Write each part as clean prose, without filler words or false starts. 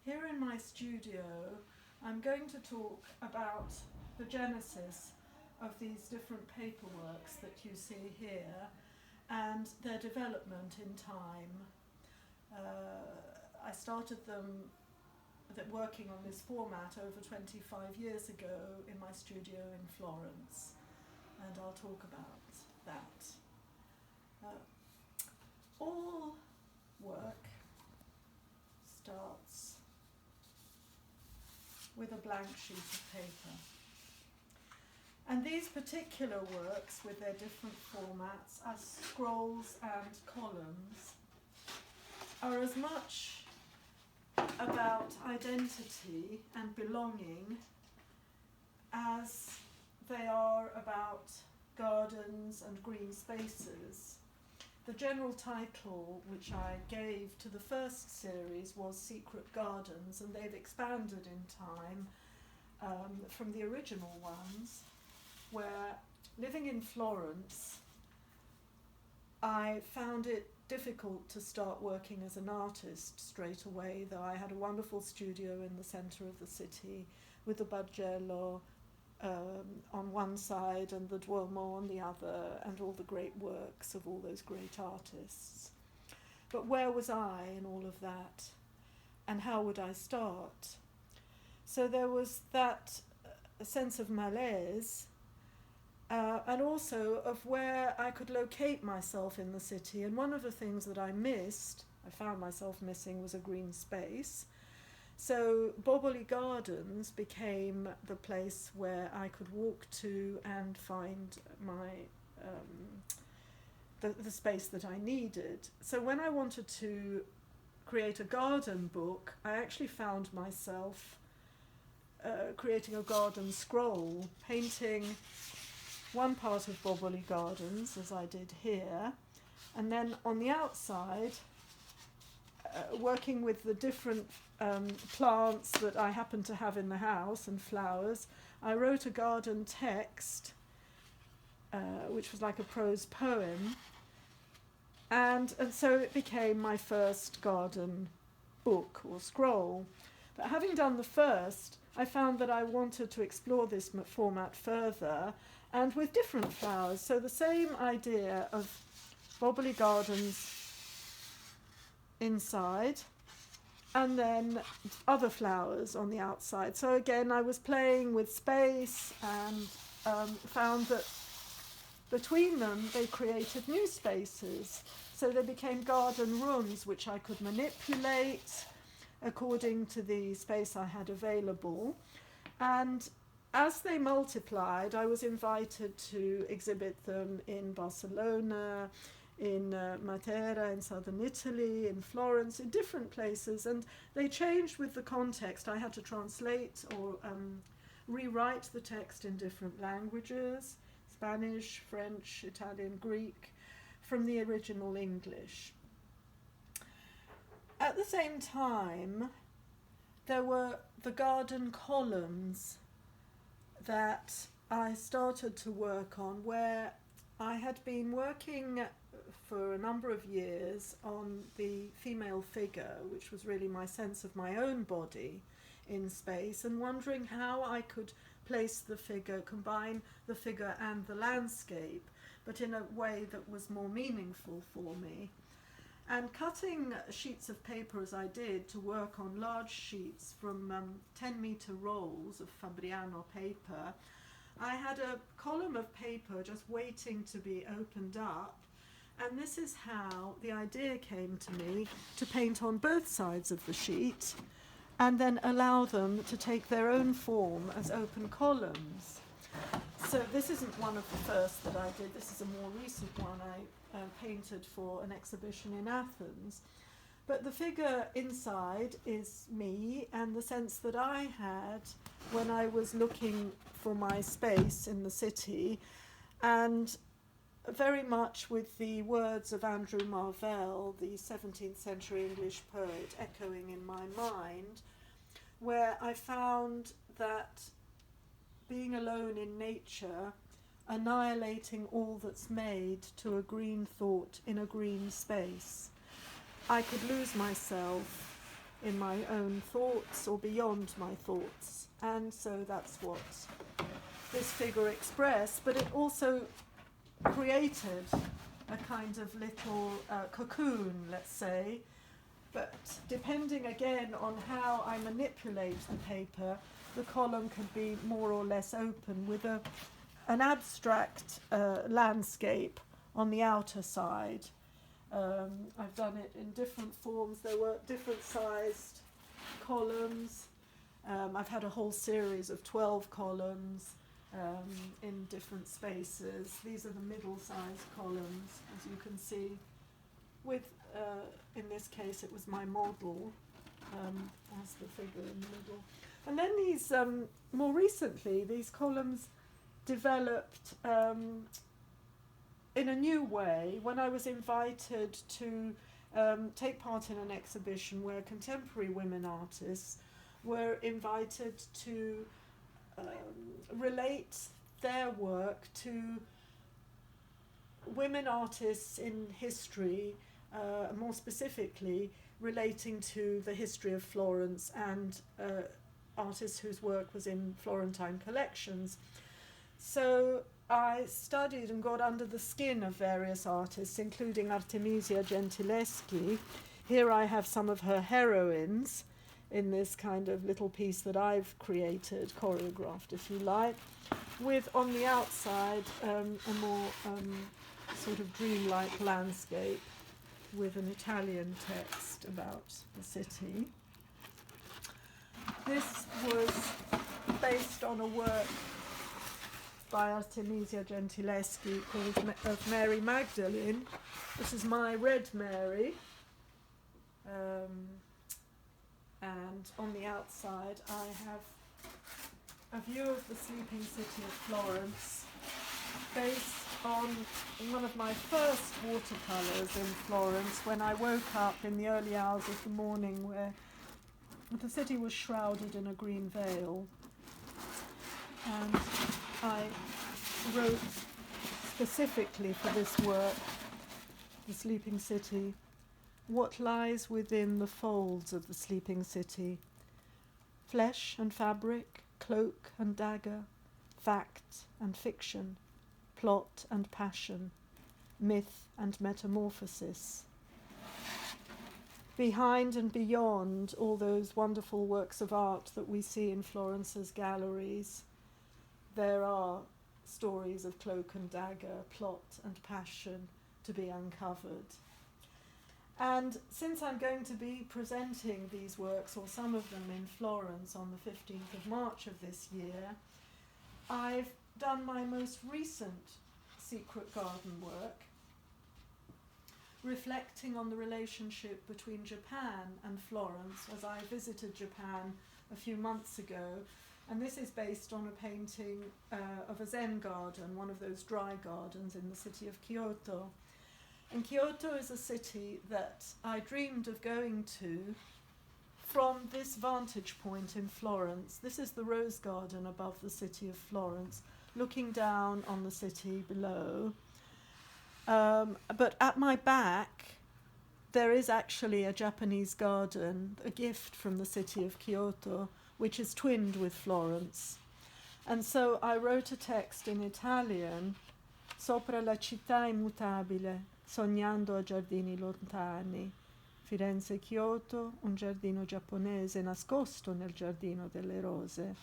here in my studio, I'm going to talk about the genesis of these different paperworks that you see here and their development in time. I started working on this format over 25 years ago in my studio in Florence, and I'll talk about that. All work starts with a blank sheet of paper. And these particular works, with their different formats, as scrolls and columns, are as much about identity and belonging as they are about gardens and green spaces. The general title which I gave to the first series was Secret Gardens, and they've expanded in time from the original ones, where, living in Florence, I found it difficult to start working as an artist straight away, though I had a wonderful studio in the centre of the city with the Bargello on one side and the Duomo on the other, and all the great works of all those great artists. But where was I in all of that, and how would I start? So there was that sense of malaise, and also of where I could locate myself in the city. And one of the things that I found myself missing, was a green space. So Boboli Gardens became the place where I could walk to and find my the space that I needed. So when I wanted to create a garden book, I actually found myself creating a garden scroll, painting one part of Boboli Gardens, as I did here, and then on the outside, working with the different plants that I happened to have in the house and flowers, I wrote a garden text, which was like a prose poem, and so it became my first garden book or scroll. But having done the first, I found that I wanted to explore this format further, and with different flowers. So the same idea of Boboli Gardens inside, and then other flowers on the outside. So again, I was playing with space, and found that between them they created new spaces. So they became garden rooms which I could manipulate according to the space I had available. And as they multiplied, I was invited to exhibit them in Barcelona, in Matera in southern Italy, in Florence, in different places, and they changed with the context. I had to translate or rewrite the text in different languages, Spanish, French, Italian, Greek, from the original English. At the same time, there were the garden columns that I started to work on, where I had been working for a number of years on the female figure, which was really my sense of my own body in space, and wondering how I could place the figure, combine the figure and the landscape, but in a way that was more meaningful for me. And cutting sheets of paper as I did to work on large sheets from 10-meter rolls of Fabriano paper, I had a column of paper just waiting to be opened up, and this is how the idea came to me to paint on both sides of the sheet and then allow them to take their own form as open columns. So this isn't one of the first that I did, this is a more recent one I painted for an exhibition in Athens. But the figure inside is me, and the sense that I had when I was looking for my space in the city, and very much with the words of Andrew Marvell, the 17th century English poet, echoing in my mind, where I found that being alone in nature, annihilating all that's made to a green thought in a green space, I could lose myself in my own thoughts or beyond my thoughts. And so that's what this figure expressed, but it also created a kind of little cocoon, let's say. But depending again on how I manipulate the paper, the column could be more or less open with an abstract landscape on the outer side. I've done it in different forms. There were different sized columns. I've had a whole series of 12 columns in different spaces. These are the middle-sized columns, as you can see. With, in this case, it was my model as the figure in the middle. And then these, more recently, these columns developed in a new way when I was invited to take part in an exhibition where contemporary women artists were invited to relate their work to women artists in history, more specifically relating to the history of Florence and artists whose work was in Florentine collections. So I studied and got under the skin of various artists, including Artemisia Gentileschi. Here I have some of her heroines in this kind of little piece that I've created, choreographed if you like, with on the outside a more sort of dreamlike landscape with an Italian text about the city. This was based on a work by Artemisia Gentileschi called of Mary Magdalene. This is my Red Mary. And on the outside I have a view of the sleeping city of Florence based on one of my first watercolours in Florence when I woke up in the early hours of the morning where the city was shrouded in a green veil. And I wrote specifically for this work, The Sleeping City, what lies within the folds of the sleeping city: flesh and fabric, cloak and dagger, fact and fiction, plot and passion, myth and metamorphosis. Behind and beyond all those wonderful works of art that we see in Florence's galleries, there are stories of cloak and dagger, plot and passion to be uncovered. And since I'm going to be presenting these works, or some of them, in Florence on the 15th of March of this year, I've done my most recent secret garden work, reflecting on the relationship between Japan and Florence as I visited Japan a few months ago. And this is based on a painting of a Zen garden, one of those dry gardens in the city of Kyoto. And Kyoto is a city that I dreamed of going to from this vantage point in Florence. This is the rose garden above the city of Florence, looking down on the city below. But at my back, there is actually a Japanese garden, a gift from the city of Kyoto, which is twinned with Florence. And so I wrote a text in Italian, Sopra la città immutabile, sognando a giardini lontani. Firenze e Kyoto, un giardino giapponese nascosto nel giardino delle rose.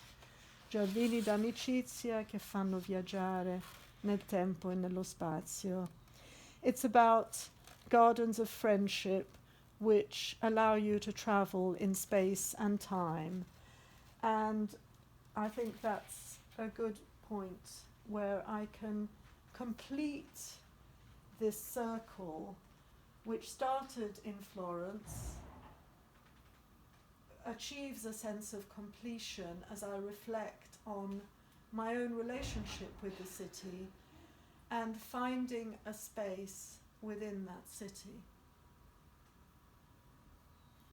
Giardini d'amicizia che fanno viaggiare nel tempo e nello spazio. It's about gardens of friendship which allow you to travel in space and time. And I think that's a good point where I can complete this circle, which started in Florence, achieves a sense of completion as I reflect on my own relationship with the city and finding a space within that city.